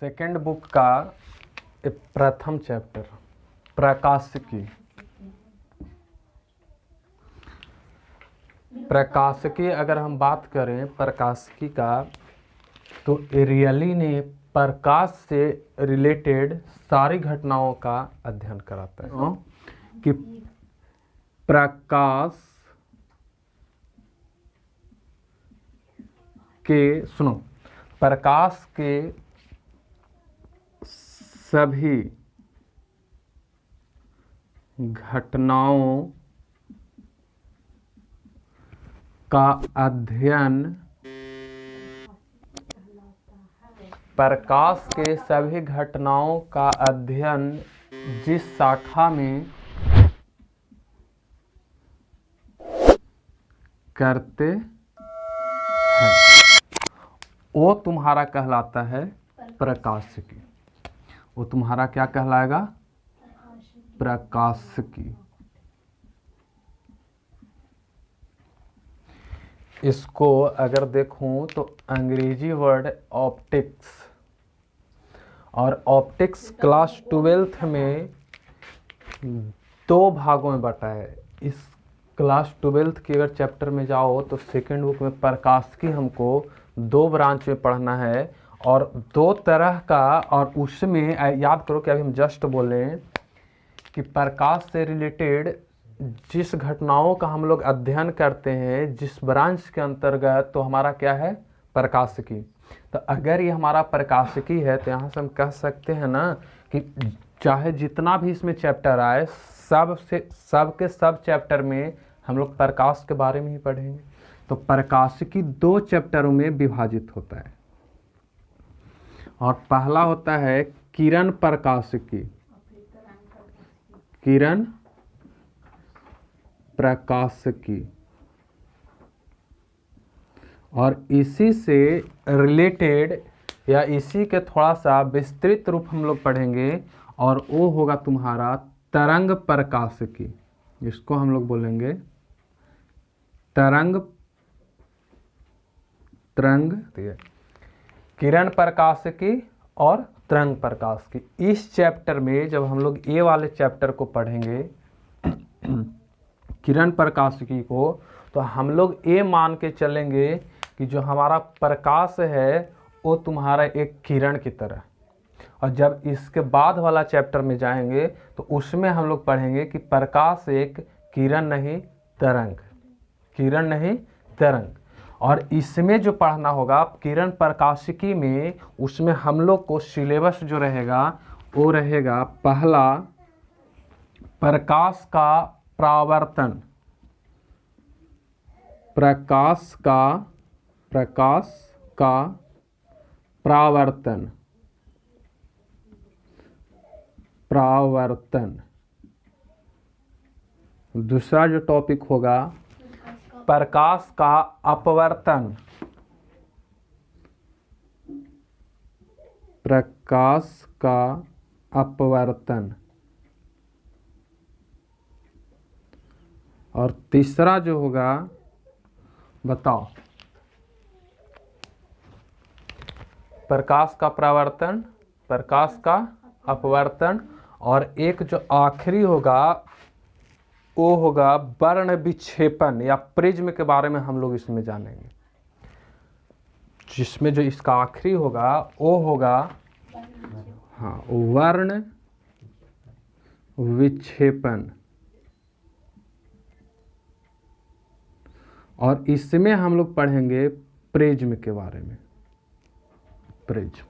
Second book का प्रथम chapter प्रकाशिकी। प्रकाशिकी अगर हम बात करें प्रकाशिकी का, तो रियली ने प्रकाश से रिलेटेड सारी घटनाओं का अध्ययन कराता है कि प्रकाश के प्रकाश के सभी घटनाओं का अध्ययन प्रकाश के सभी घटनाओं का अध्ययन जिस शाखा में करते हैं वो तुम्हारा कहलाता है प्रकाशिकी। वो तुम्हारा क्या कहलाएगा? प्रकाशिकी। इसको अगर देखूं तो अंग्रेजी वर्ड ऑप्टिक्स, और ऑप्टिक्स क्लास 12th में 2 भागों में बटा है। इस क्लास 12th के अगर चैप्टर में जाओ तो सेकेंड बुक में प्रकाशिकी हमको 2 ब्रांच में पढ़ना है और 2 तरह का। और उसमें याद करो कि अभी हम जस्ट बोले कि प्रकाश से रिलेटेड जिस घटनाओं का हम लोग अध्ययन करते हैं जिस ब्रांच के अंतर्गत, तो हमारा क्या है? प्रकाशिकी। तो अगर ये हमारा प्रकाशिकी है तो यहाँ से हम कह सकते हैं ना कि चाहे जितना भी इसमें चैप्टर आए सब चैप्टर में हम लोग प्रकाश के बारे में ही पढ़ेंगे। तो प्रकाशिकी 2 चैप्टरों में विभाजित होता है और पहला होता है किरण प्रकाशिकी। किरण प्रकाशिकी, और इसी से रिलेटेड या इसी के थोड़ा सा विस्तृत रूप हम लोग पढ़ेंगे और वो होगा तुम्हारा तरंग प्रकाशिकी। इसको हम लोग बोलेंगे तरंग किरण प्रकाशिकी और तरंग प्रकाशिकी। इस चैप्टर में जब हम लोग ये वाले चैप्टर को पढ़ेंगे किरण प्रकाशिकी को, तो हम लोग ये मान के चलेंगे कि जो हमारा प्रकाश है वो तुम्हारा एक किरण की तरह। और जब इसके बाद वाला चैप्टर में जाएंगे तो उसमें हम लोग पढ़ेंगे कि प्रकाश एक किरण नहीं तरंग। और इसमें जो पढ़ना होगा किरण प्रकाशिकी में, उसमें हम लोग को सिलेबस जो रहेगा वो रहेगा पहला प्रकाश का परावर्तन। प्रकाश का परावर्तन। दूसरा जो टॉपिक होगा प्रकाश का अपवर्तन। प्रकाश का अपवर्तन। और तीसरा जो होगा, बताओ, प्रकाश का परावर्तन, प्रकाश का अपवर्तन, और एक जो आखिरी होगा वो होगा वर्ण विक्षेपण या प्रिज्म के बारे में हम लोग इसमें जानेंगे। जिसमें जो इसका आखिरी होगा वो होगा वर्ण विक्षेपण। और इसमें हम लोग पढ़ेंगे प्रिज्म के बारे में। प्रिज्म।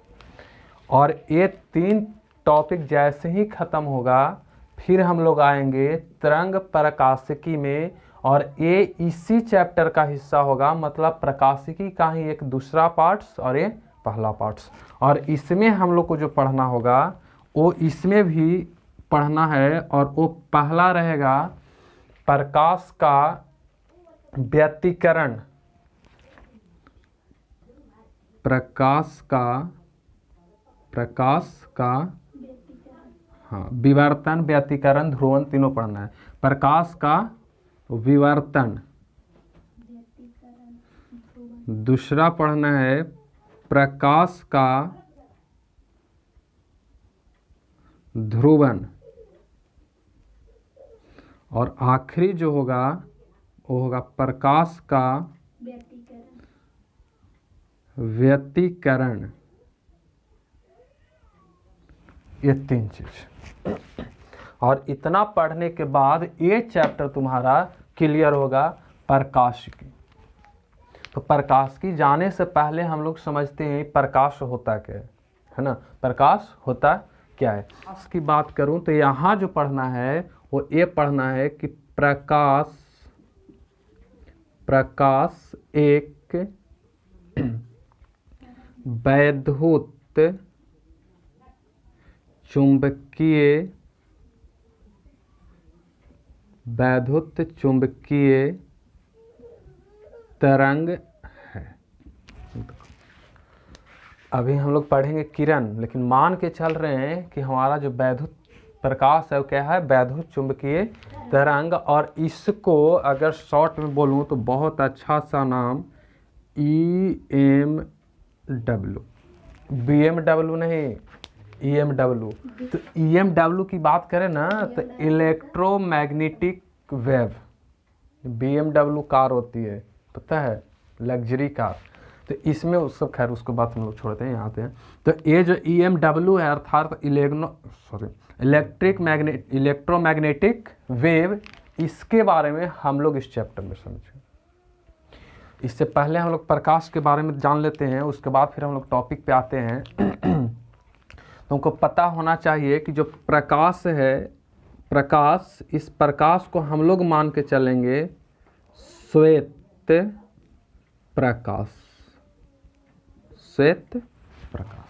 और ये 3 टॉपिक जैसे ही खत्म होगा फिर हम लोग आएंगे तरंग प्रकाशिकी में, और ये इसी चैप्टर का हिस्सा होगा। मतलब प्रकाशिकी का ही एक दूसरा पार्ट्स और ये पहला पार्ट्स। और इसमें हम लोग को जो पढ़ना होगा वो इसमें भी पढ़ना है, और वो पहला रहेगा प्रकाश का व्यतिकरण। प्रकाश का विवर्तन, व्यतिकरण, ध्रुवन तीनों पढ़ना है। प्रकाश का विवर्तन, दूसरा पढ़ना है प्रकाश का ध्रुवन। और आखिरी जो होगा वो होगा प्रकाश का व्यतिकरण। ये 3 चीज। और इतना पढ़ने के बाद ये चैप्टर तुम्हारा क्लियर होगा प्रकाश की। तो प्रकाश की जाने से पहले हम लोग समझते हैं प्रकाश होता क्या है ना। प्रकाश होता क्या है। प्रकाश की बात करूं तो यहाँ जो पढ़ना है वो ये पढ़ना है कि प्रकाश एक वैद्युत चुंबकीय तरंग है। अभी हम लोग पढ़ेंगे किरण, लेकिन मान के चल रहे हैं कि हमारा जो वैद्युत प्रकाश है वो क्या है, वैद्युत चुंबकीय तरंग। और इसको अगर शॉर्ट में बोलूं तो बहुत अच्छा सा नाम EMW, BMW नहीं, EMW। तो EMW की बात करें ना तो इलेक्ट्रोमैग्नेटिक वेव। BMW कार होती है, पता है, लग्जरी कार। तो इसमें उस सब, खैर उसको बात हम लोग छोड़ते हैं, यहाँ आते हैं। तो ये जो EMW है अर्थात इलेक्ट्रोमैग्नेटिक वेव, इसके बारे में हम लोग इस चैप्टर में समझेंगे। इससे पहले हम लोग प्रकाश के बारे में जान लेते हैं, उसके बाद फिर हम लोग टॉपिक पे आते हैं। तुमको पता होना चाहिए कि जो प्रकाश है, प्रकाश, इस प्रकाश को हम लोग मान के चलेंगे श्वेत प्रकाश, श्वेत प्रकाश।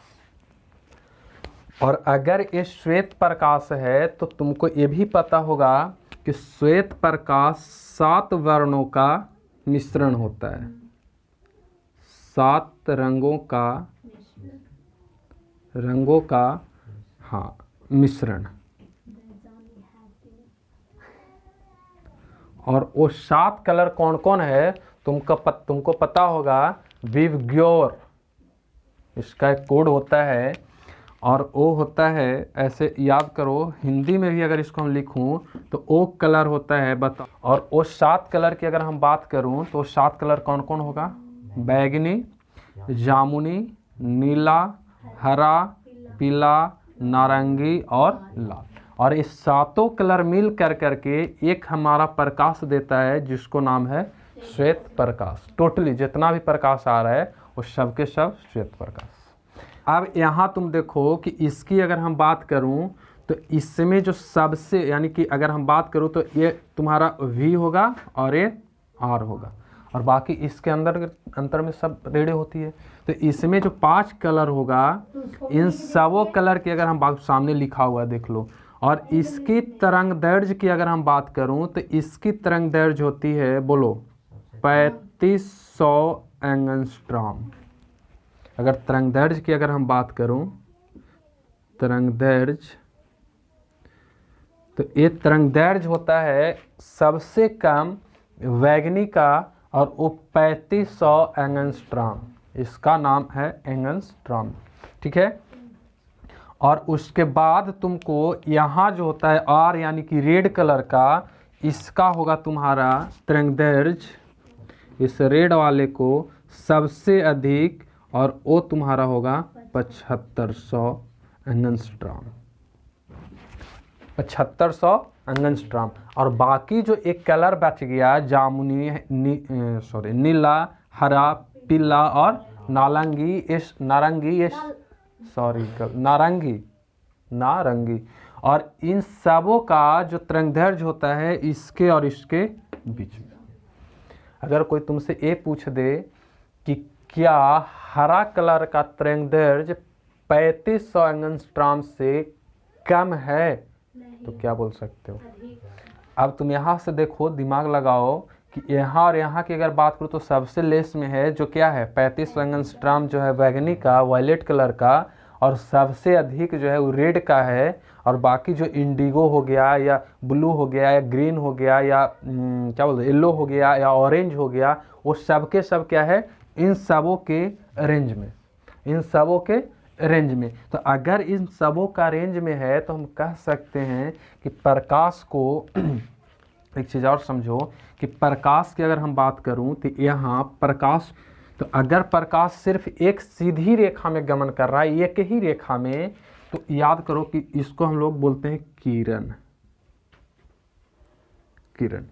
और अगर ये श्वेत प्रकाश है तो तुमको ये भी पता होगा कि श्वेत प्रकाश 7 वर्णों का मिश्रण होता है, 7 रंगों का हाँ मिश्रण। और वो 7 कलर कौन कौन है तुमको पता होगा। विवग्योर, इसका एक कोड होता है, और वो होता है, ऐसे याद करो, हिंदी में भी अगर इसको हम लिखूं तो ओ कलर होता है, बताओ। और वो 7 कलर की अगर हम बात करूं तो 7 कलर कौन कौन होगा। बैगनी, जामुनी, नीला, हरा, पीला, नारंगी और लाल। और ये 7 कलर मिल कर करके एक हमारा प्रकाश देता है जिसको नाम है श्वेत प्रकाश। टोटली जितना भी प्रकाश आ रहा है वो सब के सब श्वेत प्रकाश। अब यहाँ तुम देखो कि इसकी अगर हम बात करूँ तो इसमें जो सबसे, यानी कि अगर हम बात करूँ तो ये तुम्हारा V होगा और ये R होगा, और बाकी इसके अंतर में सब रेडियो होती है। तो इसमें जो 5 कलर होगा, इन सबों कलर की अगर हम बात, सामने लिखा हुआ देख लो। और इसकी तरंग दैर्ध्य की अगर हम बात करूं तो इसकी तरंग दैर्ध्य होती है, बोलो, 3500 एंगस्ट्रॉम। अगर तरंग दैर्ध्य की अगर हम बात करूं, तरंग दैर्ध्य, तो ये तरंग दैर्ध्य होता है सबसे कम वैगनी का, और वो 3500 एंगस्ट्रॉम, इसका नाम है एंगस्ट्रॉम, ठीक है। और उसके बाद तुमको यहाँ जो होता है R यानी कि रेड कलर का, इसका होगा तुम्हारा तरंग दैर्ध्य, इस रेड वाले को सबसे अधिक, और वो तुम्हारा होगा 7500 एंगस्ट्रॉम, 7500 एंगस्ट्रॉम। और बाकी जो एक कलर बच गया, जामुनी, नीला, हरा, पीला और नारंगी, और इन सबों का जो तरंग दैर्ध्य होता है इसके और इसके बीच में। अगर कोई तुमसे ये पूछ दे कि क्या हरा कलर का तरंग दैर्ध्य 3500 एंगस्ट्रॉम से कम है, तो क्या बोल सकते हो। अब तुम यहाँ से देखो, दिमाग लगाओ कि यहाँ और यहाँ की अगर बात करूँ तो सबसे लेस में है जो क्या है 3500 एंगस्ट्रॉम जो है बैगनी का, वायलेट कलर का, और सबसे अधिक जो है वो रेड का है। और बाकी जो इंडिगो हो गया, या ब्लू हो गया, या ग्रीन हो गया, या क्या बोलते येलो हो गया, या ऑरेंज हो गया, वो सब के सब क्या है, इन सबों के रेंज में, इन सबों के रेंज में। तो अगर इन सबों का रेंज में है तो हम कह सकते हैं कि प्रकाश को एक चीज़ और समझो कि प्रकाश की अगर हम बात करूं तो यहाँ प्रकाश, तो अगर प्रकाश सिर्फ एक सीधी रेखा में गमन कर रहा है, एक ही रेखा में, तो याद करो कि इसको हम लोग बोलते हैं किरण। किरण।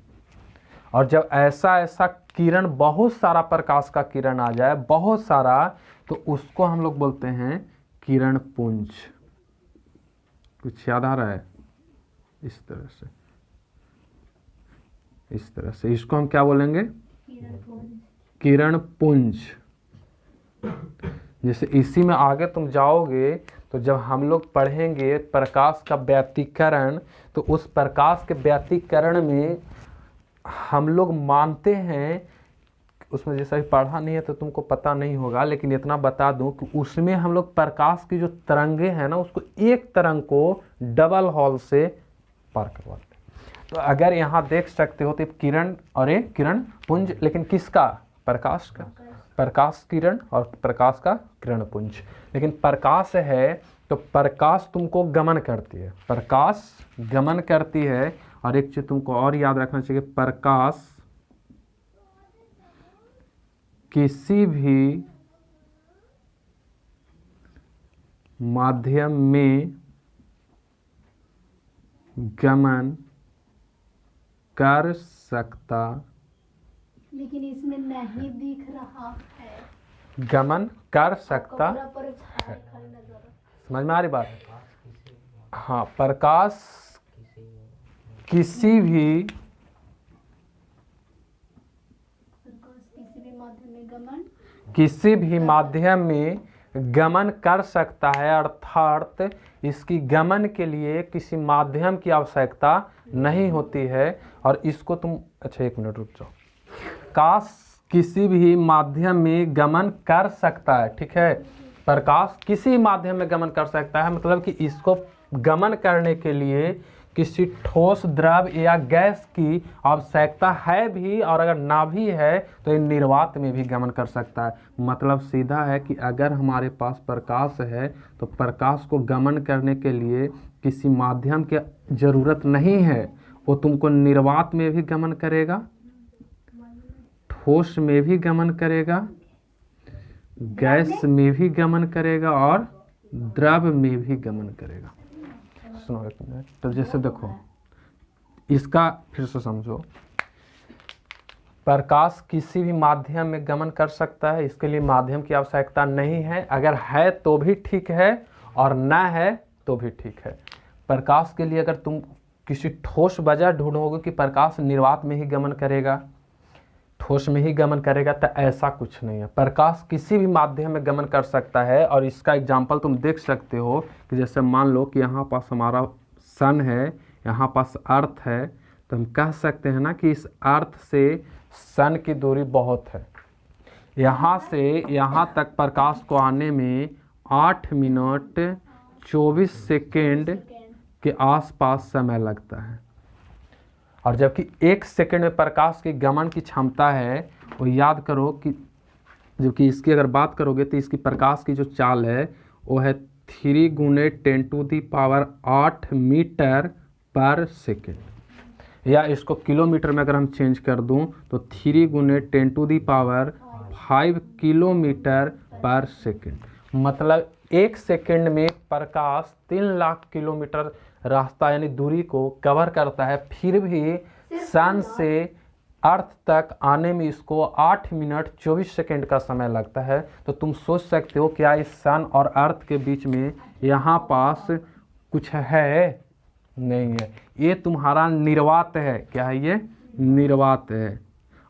और जब ऐसा ऐसा किरण, बहुत सारा प्रकाश का किरण आ जाए, बहुत सारा, तो उसको हम लोग बोलते हैं किरण पुंज। कुछ याद आ रहा है? इस तरह से, इस तरह से इसको हम क्या बोलेंगे? किरण पुंज। जैसे इसी में आगे तुम जाओगे तो जब हम लोग पढ़ेंगे प्रकाश का व्यतिकरण, तो उस प्रकाश के व्यतिकरण में हम लोग मानते हैं, उसमें जैसा भी पढ़ा नहीं है तो तुमको पता नहीं होगा, लेकिन इतना बता दूं कि उसमें हम लोग प्रकाश की जो तरंगे हैं ना, उसको एक तरंग को डबल हॉल से पार करवाते हैं। तो अगर यहाँ देख सकते हो तो किरण और एक किरण पुंज, लेकिन किसका? प्रकाश का। प्रकाश किरण और प्रकाश का किरण पुंज। लेकिन प्रकाश है तो प्रकाश तुमको गमन करती है, प्रकाश गमन करती है। और एक चीज तुमको और याद रखना चाहिए, प्रकाश किसी भी माध्यम में गमन कर सकता, लेकिन इसमें नहीं दिख रहा है। गमन कर सकता है। समझ में आ रही बात? हाँ, प्रकाश किसी भी माध्यम में गमन कर सकता है, अर्थात इसकी गमन के लिए किसी माध्यम की आवश्यकता नहीं होती है। और इसको तुम, अच्छा एक मिनट रुक जाओ, प्रकाश किसी भी माध्यम में गमन कर सकता है, ठीक है? प्रकाश किसी माध्यम में गमन कर सकता है, मतलब कि इसको गमन करने के लिए किसी ठोस, द्रव या गैस की आवश्यकता है भी, और अगर ना भी है तो ये निर्वात में भी गमन कर सकता है। मतलब सीधा है कि अगर हमारे पास प्रकाश है तो प्रकाश को गमन करने के लिए किसी माध्यम की जरूरत नहीं है, वो तुमको निर्वात में भी गमन करेगा, ठोस में भी गमन करेगा, गैस में भी गमन करेगा और द्रव में भी गमन करेगा। सुनो एक मिनट, तो जैसे देखो इसका फिर से समझो, प्रकाश किसी भी माध्यम में गमन कर सकता है, इसके लिए माध्यम की आवश्यकता नहीं है। अगर है तो भी ठीक है और ना है तो भी ठीक है। प्रकाश के लिए अगर तुम किसी ठोस वजह ढूंढोगे कि प्रकाश निर्वात में ही गमन करेगा, ठोस में ही गमन करेगा, तो ऐसा कुछ नहीं है। प्रकाश किसी भी माध्यम में गमन कर सकता है। और इसका एग्जाम्पल तुम देख सकते हो कि जैसे मान लो कि यहाँ पास हमारा सन है, यहाँ पास अर्थ है, तो हम कह सकते हैं ना कि इस अर्थ से सन की दूरी बहुत है। यहाँ से यहाँ तक प्रकाश को आने में 8 मिनट 24 सेकेंड के आसपास समय लगता है। और जबकि 1 सेकेंड में प्रकाश की गमन की क्षमता है, वो याद करो कि जबकि इसकी अगर बात करोगे तो इसकी प्रकाश की जो चाल है वो है 3 × 10⁸ मीटर पर सेकेंड, या इसको किलोमीटर में अगर हम चेंज कर दूं तो 3 × 10⁵ किलोमीटर पर सेकेंड। मतलब 1 सेकेंड में प्रकाश 3 लाख किलोमीटर रास्ता यानी दूरी को कवर करता है, फिर भी सन से अर्थ तक आने में इसको 8 मिनट 24 सेकेंड का समय लगता है। तो तुम सोच सकते हो क्या इस सन और अर्थ के बीच में यहाँ पास कुछ है? नहीं है, ये तुम्हारा निर्वात है। क्या है ये? निर्वात है।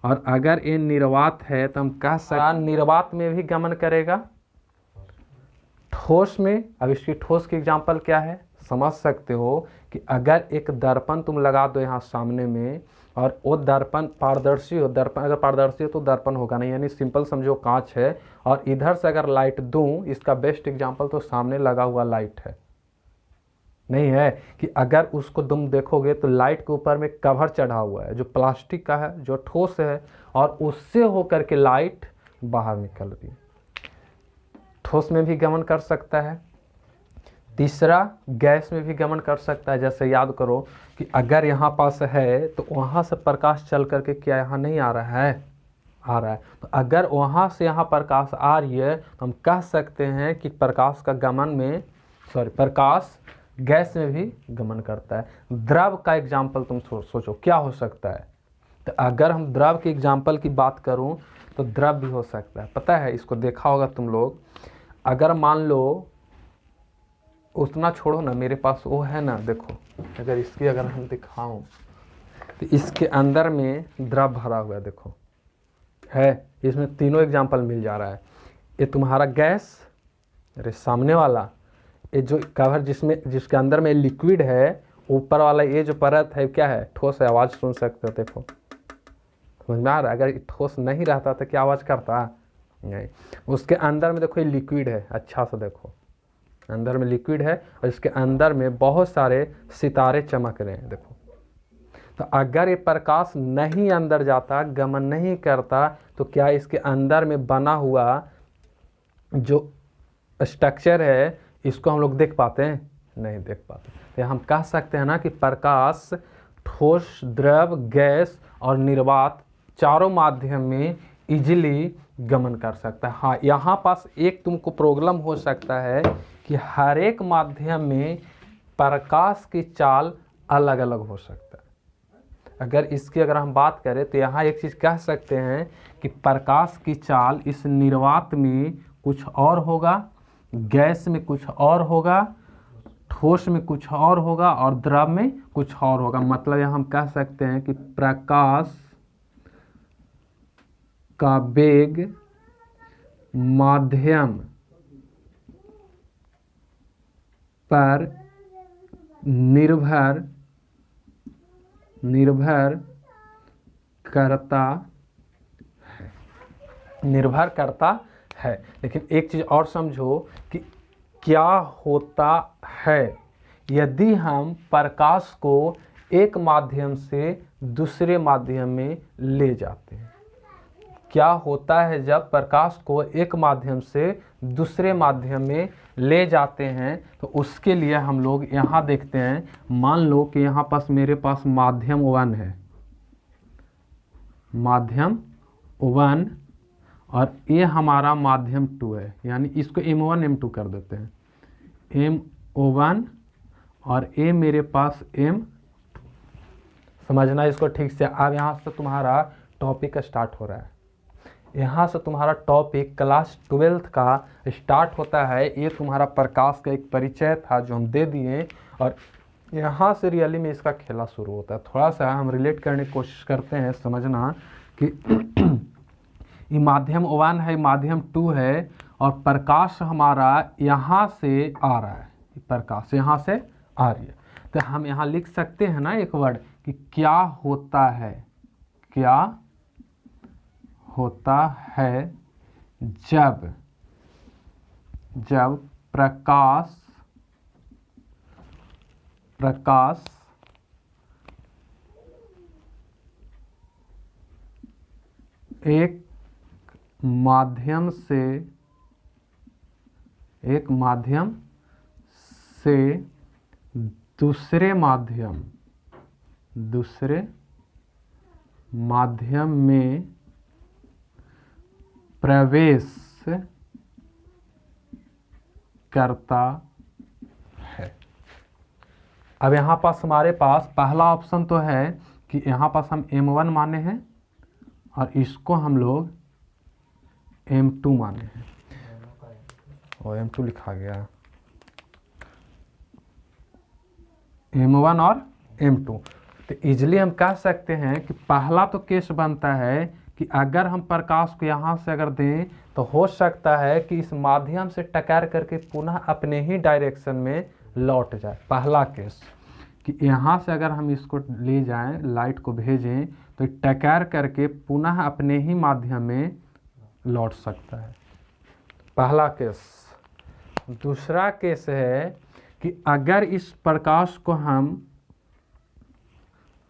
और अगर ये निर्वात है तो हम कह सकते निर्वात में भी गमन करेगा, ठोस में। अब इसकी ठोस की एग्जांपल क्या है समझ सकते हो कि अगर एक दर्पण तुम लगा दो यहाँ सामने में, और वो दर्पण पारदर्शी हो, दर्पण अगर पारदर्शी हो तो दर्पण होगा नहीं, यानी सिंपल समझो कांच है, और इधर से अगर लाइट दूं, इसका बेस्ट एग्जांपल तो सामने लगा हुआ लाइट है, नहीं है कि अगर उसको तुम देखोगे तो लाइट के ऊपर में कवर चढ़ा हुआ है जो प्लास्टिक का है, जो ठोस है, और उससे होकर के लाइट बाहर निकल रही है। ठोस में भी गमन कर सकता है। तीसरा, गैस में भी गमन कर सकता है। जैसे याद करो कि अगर यहाँ पास है तो वहाँ से प्रकाश चल करके क्या यहाँ नहीं आ रहा है, आ रहा है। तो अगर वहाँ से यहाँ प्रकाश आ रही है तो हम कह सकते हैं कि प्रकाश का गमन में प्रकाश गैस में भी गमन करता है। द्रव का एग्जाम्पल तुम सोचो क्या हो सकता है। तो अगर हम द्रव के एग्जाम्पल की बात करूं तो द्रव भी हो सकता है। पता है, इसको देखा होगा तुम लोग। अगर मान लो, उतना छोड़ो ना, मेरे पास वो है ना, देखो अगर इसकी अगर हम दिखाऊं तो इसके अंदर में द्रव भरा हुआ है, देखो है। इसमें तीनों एग्जाम्पल मिल जा रहा है। ये तुम्हारा गैस, अरे सामने वाला ये जो कवर जिसके अंदर में लिक्विड है, ऊपर वाला ये जो परत है क्या है, ठोस है। आवाज़ सुन सकते हो, देखो समझ में आ रहा है। अगर ठोस नहीं रहता तो क्या आवाज़ करता, नहीं। उसके अंदर में देखो ये लिक्विड है, अच्छा से देखो अंदर में लिक्विड है और इसके अंदर में बहुत सारे सितारे चमक रहे हैं, देखो। तो अगर ये प्रकाश नहीं अंदर जाता, गमन नहीं करता, तो क्या इसके अंदर में बना हुआ जो स्ट्रक्चर है इसको हम लोग देख पाते हैं, नहीं देख पाते। तो हम कह सकते हैं ना कि प्रकाश ठोस, द्रव, गैस और निर्वात चारों माध्यम में इजीली गमन कर सकता है। हाँ, यहाँ पास एक तुमको प्रॉब्लम हो सकता है कि हर एक माध्यम में प्रकाश की चाल अलग अलग हो सकता है। अगर हम बात करें तो यहाँ एक चीज़ कह सकते हैं कि प्रकाश की चाल इस निर्वात में कुछ और होगा, गैस में कुछ और होगा, ठोस में कुछ और होगा और द्रव में कुछ और होगा। मतलब यहाँ हम कह सकते हैं कि प्रकाश का वेग माध्यम पर निर्भर करता है। लेकिन एक चीज़ और समझो कि क्या होता है यदि हम प्रकाश को एक माध्यम से दूसरे माध्यम में ले जाते हैं। क्या होता है जब प्रकाश को एक माध्यम से दूसरे माध्यम में ले जाते हैं, तो उसके लिए हम लोग यहाँ देखते हैं। मान लो कि यहाँ पास मेरे पास माध्यम 1 है, माध्यम 1, और ये हमारा माध्यम 2 है। यानी इसको M1 M2 कर देते हैं, M1 और ये मेरे पास M। समझना इसको ठीक से। अब यहाँ से तुम्हारा टॉपिक स्टार्ट हो रहा है। यहाँ से तुम्हारा टॉपिक क्लास 12th का स्टार्ट होता है। ये तुम्हारा प्रकाश का एक परिचय था जो हम दे दिए, और यहाँ से रियली में इसका खेला शुरू होता है। थोड़ा सा हम रिलेट करने की कोशिश करते हैं। समझना कि ये माध्यम 1 है, माध्यम 2 है, और प्रकाश हमारा यहाँ से आ रहा है, प्रकाश यहाँ से आ रही है। तो हम यहाँ लिख सकते हैं ना एक वर्ड कि क्या होता है, क्या होता है जब प्रकाश एक माध्यम से दूसरे माध्यम में प्रवेश करता है। अब यहाँ पास हमारे पास पहला ऑप्शन तो है कि यहाँ पास हम M1 माने हैं और इसको हम लोग M2 माने हैं, और M2 लिखा गया, M1 और M2। तो इजली हम कह सकते हैं कि पहला तो केस बनता है कि अगर हम प्रकाश को यहाँ से अगर दें तो हो सकता है कि इस माध्यम से टकरा करके पुनः अपने ही डायरेक्शन में लौट जाए। पहला केस कि यहाँ से अगर हम इसको ले जाएं, लाइट को भेजें, तो टकरा करके पुनः अपने ही माध्यम में लौट सकता है, पहला केस। दूसरा केस है कि अगर इस प्रकाश को हम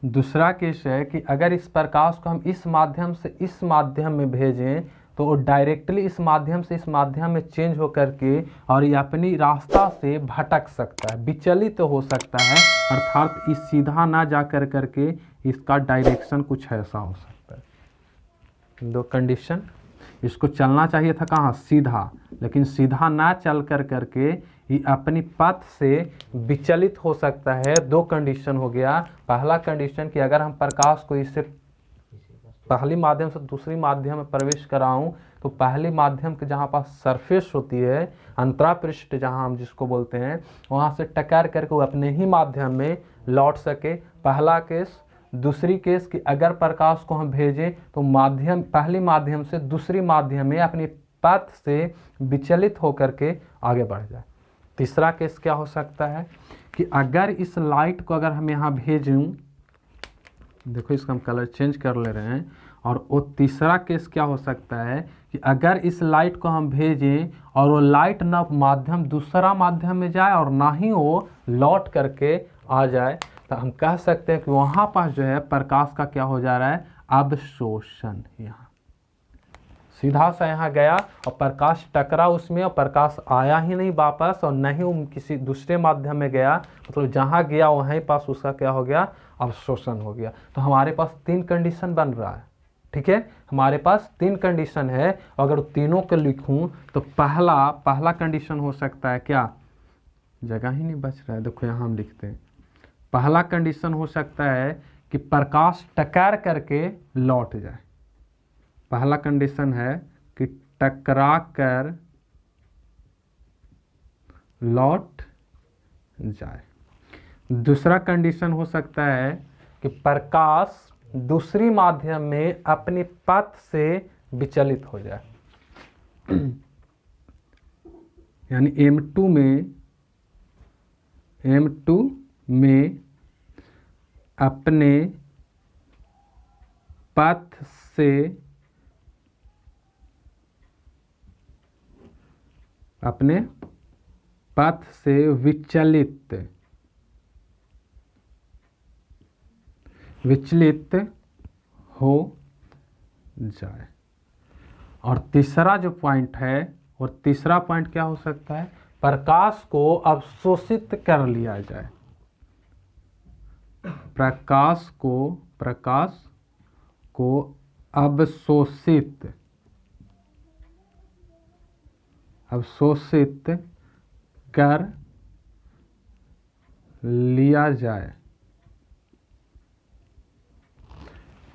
दूसरा केस है कि अगर इस प्रकाश को हम इस माध्यम से इस माध्यम में भेजें तो वो डायरेक्टली इस माध्यम से इस माध्यम में चेंज हो करके और ये अपनी रास्ता से भटक सकता है, विचलित तो हो सकता है, अर्थात इस सीधा ना जा कर करके इसका डायरेक्शन कुछ ऐसा हो सकता है। दो कंडीशन, इसको चलना चाहिए था कहाँ, सीधा, लेकिन सीधा ना चल कर करके ये अपनी पथ से विचलित हो सकता है। दो कंडीशन हो गया। पहला कंडीशन कि अगर हम प्रकाश को इससे पहली माध्यम से दूसरी माध्यम में प्रवेश कराऊं तो पहली माध्यम के जहाँ पास सरफेस होती है, अंतरापृष्ठ जहाँ हम जिसको बोलते हैं, वहाँ से टकरा करके वो अपने ही माध्यम में लौट सके। पहला केस। दूसरी केस कि अगर प्रकाश को हम भेजें तो माध्यम पहली माध्यम से दूसरी माध्यम में अपनी पथ से विचलित होकर के आगे बढ़ जाए। तीसरा केस क्या हो सकता है कि अगर इस लाइट को अगर हम यहाँ भेजूं, देखो इसका हम कलर चेंज कर ले रहे हैं, और वो तीसरा केस क्या हो सकता है कि अगर इस लाइट को हम भेजें और वो लाइट ना माध्यम दूसरा माध्यम में जाए और ना ही वो लौट करके आ जाए, तो हम कह सकते हैं कि वहाँ पास जो है प्रकाश का क्या हो जा रहा है, अवशोषण। यहाँ सीधा सा यहाँ गया और प्रकाश टकरा उसमें और प्रकाश आया ही नहीं वापस, और न ही वो किसी दूसरे माध्यम में गया, मतलब जहाँ गया वहीं पास उसका क्या हो गया, अवशोषण हो गया। तो हमारे पास तीन कंडीशन बन रहा है। ठीक है, हमारे पास तीन कंडीशन है। अगर तीनों को लिखूं तो पहला कंडीशन हो सकता है क्या, जगह ही नहीं बच रहा है, देखो यहाँ हम लिखते हैं। पहला कंडीशन हो सकता है कि प्रकाश टकरा करके लौट जाए। पहला कंडीशन है कि टकरा कर लौट जाए। दूसरा कंडीशन हो सकता है कि प्रकाश दूसरी माध्यम में अपनी पथ से विचलित हो जाए, यानी M2 में अपने पथ से विचलित हो जाए। और तीसरा जो पॉइंट है, और तीसरा पॉइंट क्या हो सकता है, प्रकाश को अवशोषित कर लिया जाए। प्रकाश को अवशोषित कर लिया जाए।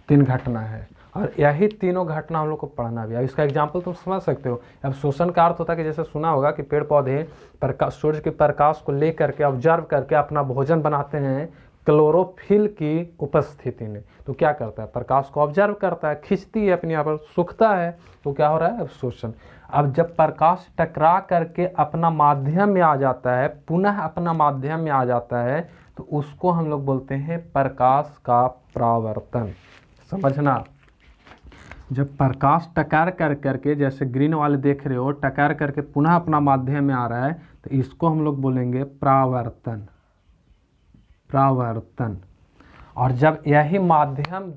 तीन घटना है, और यही तीनों घटना हम लोग को पढ़ना भी है। इसका एग्जाम्पल तुम समझ सकते हो। अब शोषण का अर्थ होता है कि जैसे सुना होगा कि पेड़ पौधे सूर्य के प्रकाश को ले करके ऑब्जर्व करके अपना भोजन बनाते हैं क्लोरोफिल की उपस्थिति में। तो क्या करता है, प्रकाश को ऑब्जर्व करता है, खींचती है अपने आप, सूखता है, तो क्या हो रहा है, अवशोषण। अब जब प्रकाश टकरा करके अपना माध्यम में आ जाता है, पुनः अपना माध्यम में आ जाता है, तो उसको हम लोग बोलते हैं प्रकाश का परावर्तन। समझना, जब प्रकाश टकरा कर करके, जैसे ग्रीन वाले देख रहे हो, टकरा करके पुनः अपना माध्यम में आ रहा है, तो इसको हम लोग बोलेंगे परावर्तन। और जब यही माध्यम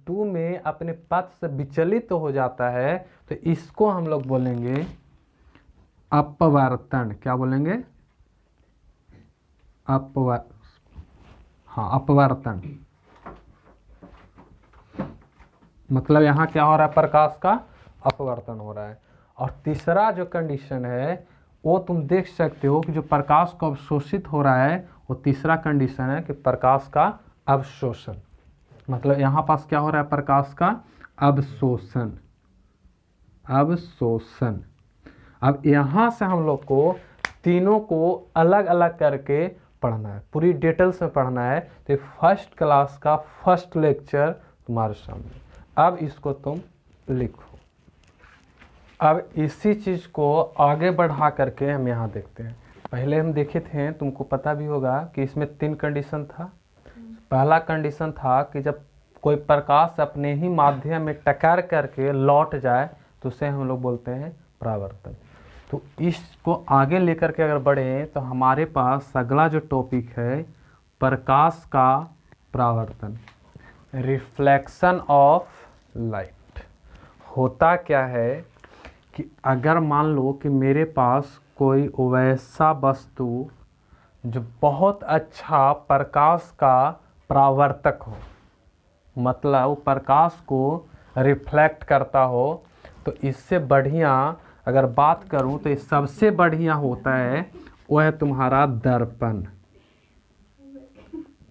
2 में अपने पथ से विचलित हो जाता है, तो इसको हम लोग बोलेंगे अपवर्तन। क्या बोलेंगे, अपवर्तन। मतलब यहाँ क्या हो रहा है, प्रकाश का अपवर्तन हो रहा है। और तीसरा जो कंडीशन है वो तुम देख सकते हो कि जो प्रकाश को अवशोषित हो रहा है, वो तीसरा कंडीशन है कि प्रकाश का अवशोषण। मतलब यहाँ पास क्या हो रहा है, प्रकाश का अवशोषण। अब यहाँ से हम लोग को तीनों को अलग अलग करके पढ़ना है, पूरी डिटेल्स में पढ़ना है। तो फर्स्ट क्लास का फर्स्ट लेक्चर तुम्हारे सामने। अब इसको तुम लिखो। अब इसी चीज़ को आगे बढ़ा करके हम यहाँ देखते हैं। पहले हम देखे थे, तुमको पता भी होगा कि इसमें 3 कंडीशन था। पहला कंडीशन था कि जब कोई प्रकाश अपने ही माध्यम में टकरा करके लौट जाए तो उसे हम लोग बोलते हैं परावर्तन। तो इसको आगे लेकर के अगर बढ़े तो हमारे पास अगला जो टॉपिक है, प्रकाश का परावर्तन, रिफ्लेक्शन ऑफ लाइट। होता क्या है कि अगर मान लो कि मेरे पास कोई वैसा वस्तु जो बहुत अच्छा प्रकाश का परावर्तक हो, मतलब वो प्रकाश को रिफ्लेक्ट करता हो, तो इससे बढ़िया अगर बात करूं तो ये सबसे बढ़िया होता है वो है तुम्हारा दर्पण।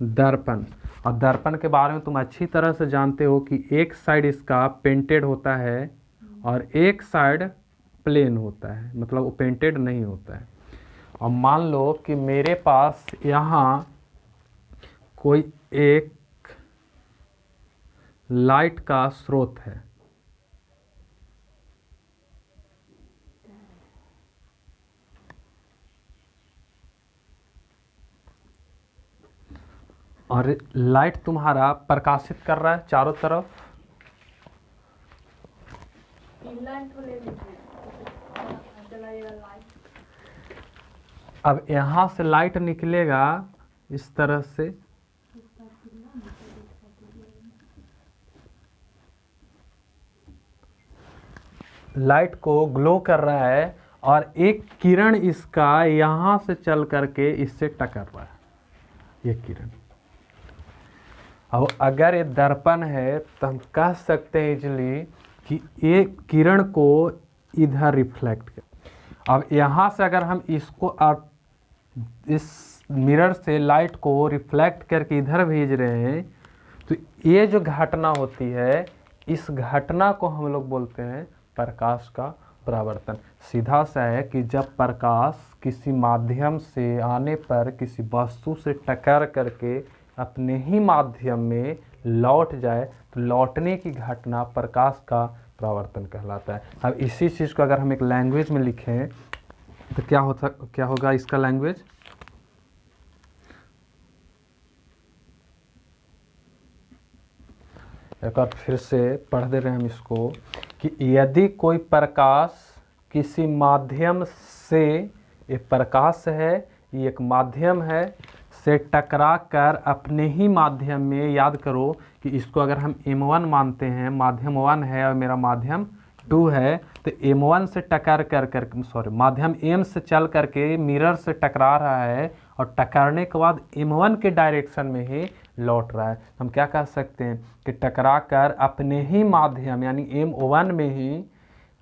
दर्पण, और दर्पण के बारे में तुम अच्छी तरह से जानते हो कि एक साइड इसका पेंटेड होता है और एक साइड प्लेन होता है, मतलब वो पेंटेड नहीं होता है। और मान लो कि मेरे पास यहाँ कोई एक लाइट का स्रोत है, और लाइट तुम्हारा प्रकाशित कर रहा है चारों तरफ। अब यहाँ से लाइट निकलेगा इस तरह से, लाइट को ग्लो कर रहा है और एक किरण इसका यहाँ से चल करके इससे टकर रहा है, ये किरण। अब अगर ये दर्पण है तो हम कह सकते हैं इजली कि ये किरण को इधर रिफ्लेक्ट कर। अब यहाँ से अगर हम इसको इस मिरर से लाइट को रिफ्लेक्ट करके इधर भेज रहे हैं, तो ये जो घटना होती है, इस घटना को हम लोग बोलते हैं प्रकाश का परावर्तन। सीधा सा है कि जब प्रकाश किसी माध्यम से आने पर किसी वस्तु से टकरा करके अपने ही माध्यम में लौट जाए, तो लौटने की घटना प्रकाश का परावर्तन कहलाता है। अब इसी चीज़ को अगर हम एक लैंग्वेज में लिखें तो क्या होगा इसका लैंग्वेज? एक बार फिर से पढ़ दे रहे हैं हम इसको कि यदि कोई प्रकाश किसी माध्यम से, ये प्रकाश है, ये एक माध्यम है, से टकरा कर अपने ही माध्यम में, याद करो कि इसको अगर हम M1 मानते हैं, माध्यम 1 है और मेरा माध्यम 2 है, तो M1 से माध्यम M से चल करके मिरर से टकरा रहा है और टकराने के बाद M1 के डायरेक्शन में ही लौट रहा है। हम क्या कह सकते हैं कि टकरा कर अपने ही माध्यम यानी M1 में ही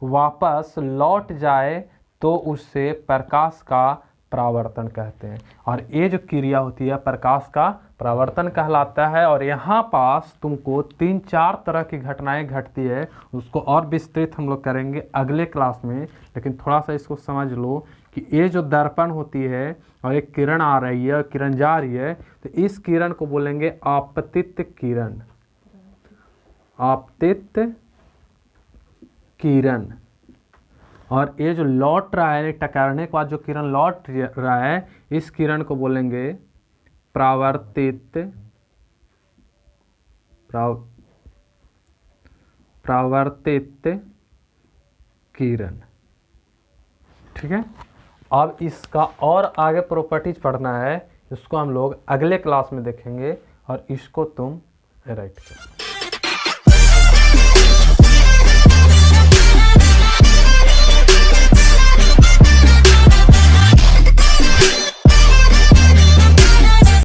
वापस लौट जाए तो उससे प्रकाश का परावर्तन कहते हैं। और ये जो क्रिया होती है प्रकाश का परावर्तन कहलाता है। और यहाँ पास तुमको 3-4 तरह की घटनाएं घटती है, उसको और विस्तृत हम लोग करेंगे अगले क्लास में, लेकिन थोड़ा सा इसको समझ लो कि ये जो दर्पण होती है और एक किरण आ रही है और किरण जा रही है, तो इस किरण को बोलेंगे आपतित किरण। आपतित किरण। और ये जो लौट रहा है, टकराने के बाद जो किरण लौट रहा है, इस किरण को बोलेंगे परावर्तित किरण। ठीक है। अब इसका और आगे प्रॉपर्टीज पढ़ना है, इसको हम लोग अगले क्लास में देखेंगे और इसको तुम राइट करो।